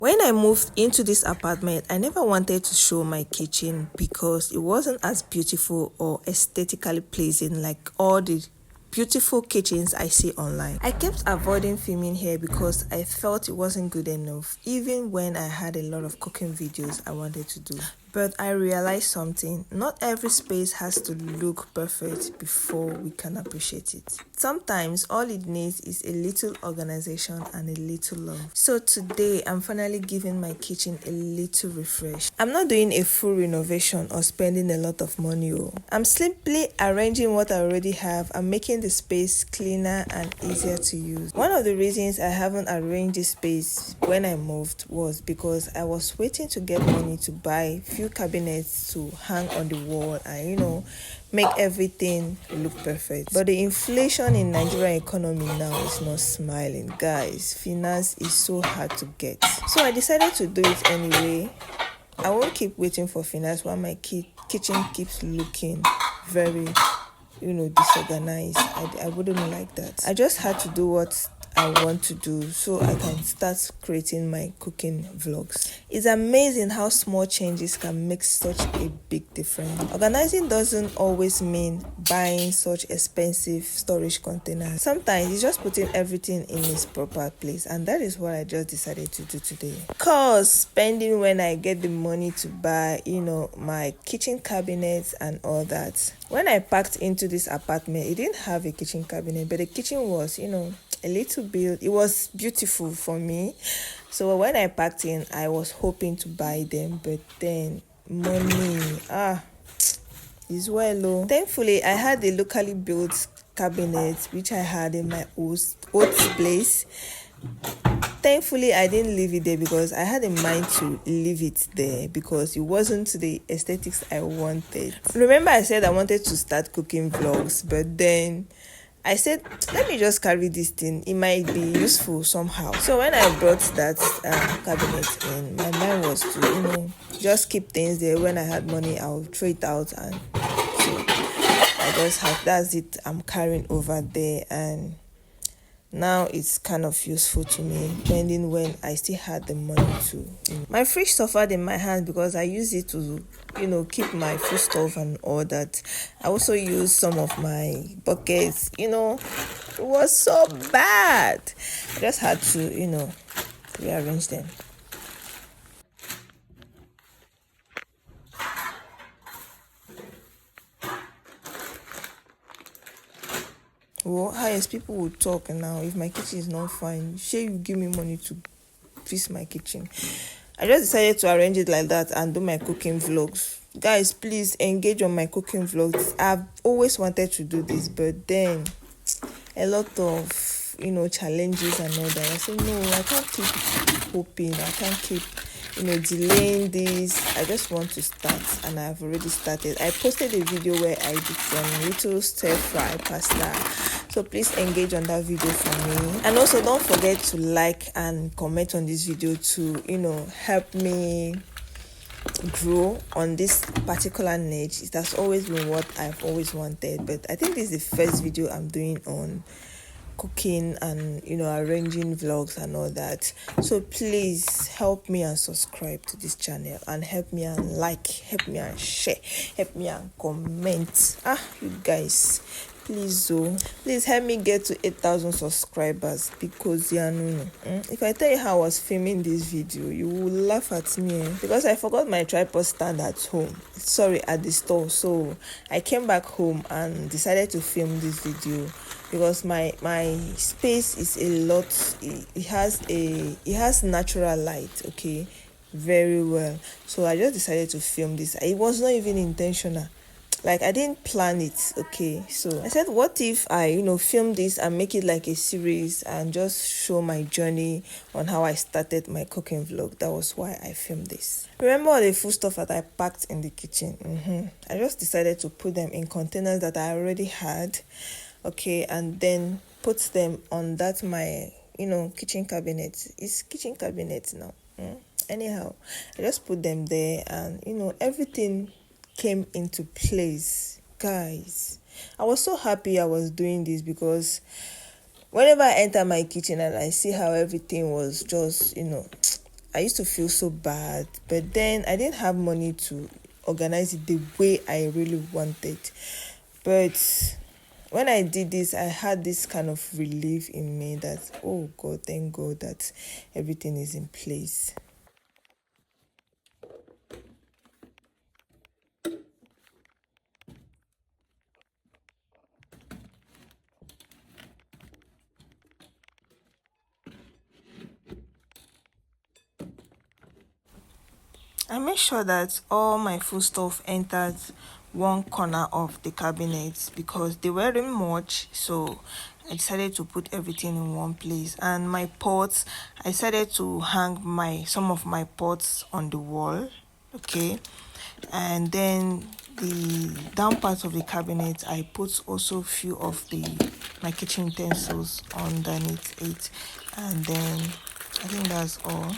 When I moved into this apartment, I never wanted to show my kitchen because it wasn't as beautiful or aesthetically pleasing like all the beautiful kitchens I see online. I kept avoiding filming here because I felt it wasn't good enough, even when I had a lot of cooking videos I wanted to do. But I realized something: not every space has to look perfect before we can appreciate it. Sometimes all it needs is a little organization and a little love. So today I'm finally giving my kitchen a little refresh. I'm not doing a full renovation or spending a lot of money. I'm simply arranging what I already have and making the space cleaner and easier to use. One of the reasons I haven't arranged this space when I moved was because I was waiting to get money to buy few cabinets to hang on the wall and make everything look perfect. But the inflation in Nigerian economy now is not smiling. Guys, finance is so hard to get. So I decided to do it anyway. I won't keep waiting for finance while my kitchen keeps looking very disorganized. I wouldn't like that. I just had to do what I want to do so I can start creating my cooking vlogs. It's amazing how small changes can make such a big difference. Organizing doesn't always mean buying such expensive storage containers. Sometimes it's just putting everything in its proper place, and that is what I just decided to do today. Cause spending when I get the money to buy my kitchen cabinets and all that. When I packed into this apartment, it didn't have a kitchen cabinet, but the kitchen was a little bit. It was beautiful for me. So when I packed in, I was hoping to buy them, but then money is well low. Thankfully, I had a locally built cabinet which I had in my old place. Thankfully, I didn't leave it there because I had in mind to leave it there because it wasn't the aesthetics I wanted. Remember, I said I wanted to start cooking vlogs, but then I said, let me just carry this thing. It might be useful somehow. So when I brought that cabinet in, my mind was to, just keep things there. When I had money, I'll throw it out. And so I just have, that's it. I'm carrying over there. And now it's kind of useful to me, depending when I still had the money to. My fridge suffered in my hand because I use it to, keep my food stuff and all that. I also use some of my buckets. It was so bad. I just had to, rearrange them. Well, highest people will talk now. If my kitchen is not fine, sure, you give me money to fix my kitchen. I just decided to arrange it like that and do my cooking vlogs. Guys, please engage on my cooking vlogs. I've always wanted to do this, but then a lot of challenges and all that. I said no, I can't keep hoping. I can't keep delaying this. I just want to start, and I've already started. I posted a video where I did some little stir fry pasta, so please engage on that video for me. And also don't forget to like and comment on this video to help me grow on this particular niche. It has always been what I've always wanted, but I think this is the first video I'm doing on cooking and arranging vlogs and all that. So please help me and subscribe to this channel, and help me and like, help me and share, help me and comment. You guys, please help me get to 8,000 subscribers, because if I tell you how I was filming this video, you will laugh at me because I forgot my tripod stand at home, at the store. So I came back home and decided to film this video because my space is a lot. It has natural light, okay, very well. So I just decided to film this. It was not even intentional. Like, I didn't plan it, okay? So I said, what if I, film this and make it like a series and just show my journey on how I started my cooking vlog. That was why I filmed this. Remember all the food stuff that I packed in the kitchen? I just decided to put them in containers that I already had, okay? And then put them on that my, kitchen cabinet. It's kitchen cabinet now. Anyhow, I just put them there, and, everything came into place. Guys, I was so happy I was doing this because whenever I enter my kitchen and I see how everything was just I used to feel so bad, but then I didn't have money to organize it the way I really wanted. But when I did this, I had this kind of relief in me that, oh God, thank God that everything is in place. I make sure that all my food stuff entered one corner of the cabinet because they weren't much, so I decided to put everything in one place. And my pots, I decided to hang my some of my pots on the wall, okay, and then the down part of the cabinet I put also few of the my kitchen utensils underneath it, and then I think that's all.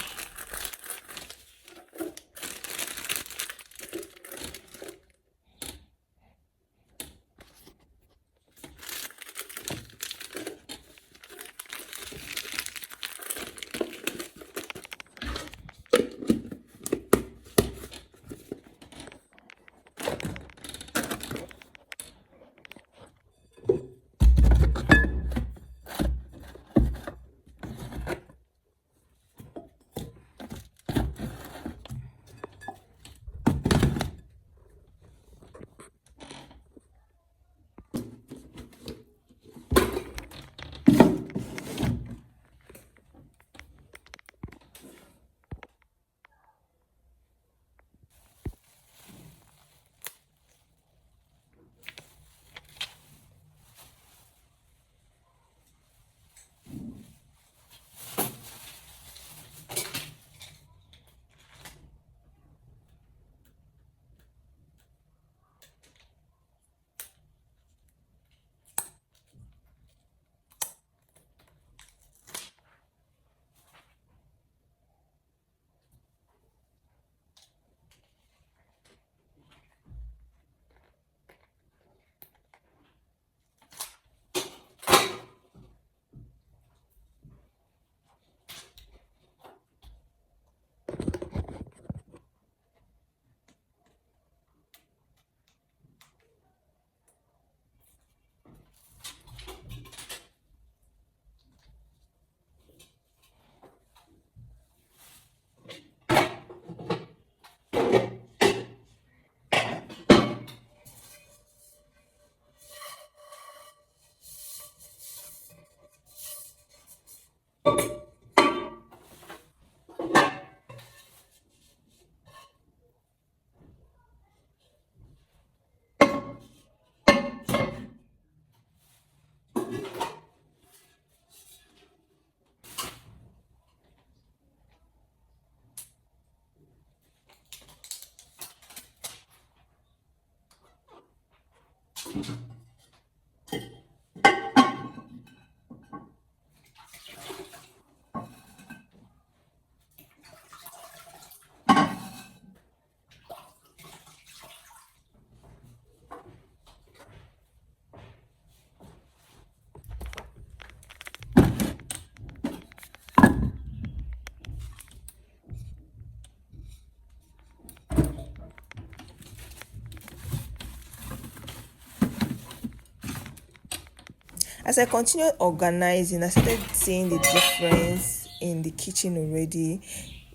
As I continued organizing, I started seeing the difference in the kitchen already.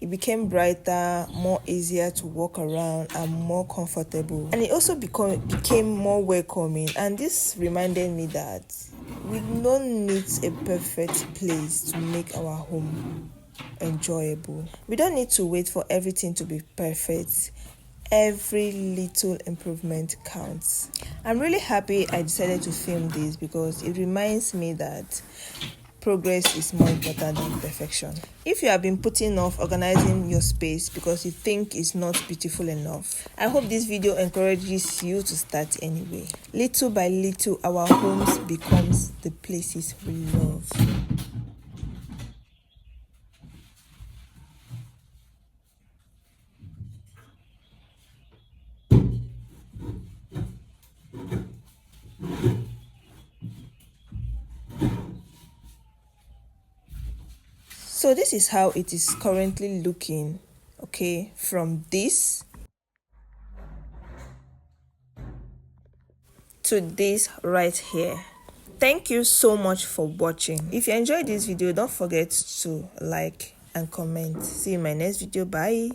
It became brighter, more easier to walk around, and more comfortable. And it also became more welcoming. And this reminded me that we don't need a perfect place to make our home enjoyable. We don't need to wait for everything to be perfect. Every little improvement counts. I'm really happy I decided to film this because it reminds me that progress is more important than perfection. If you have been putting off organizing your space because you think it's not beautiful enough, I hope this video encourages you to start anyway. Little by little, our homes becomes the places we love. So this is how it is currently looking, okay, from this to this right here. Thank you so much for watching. If you enjoyed this video, don't forget to like and comment. See you in my next video. Bye.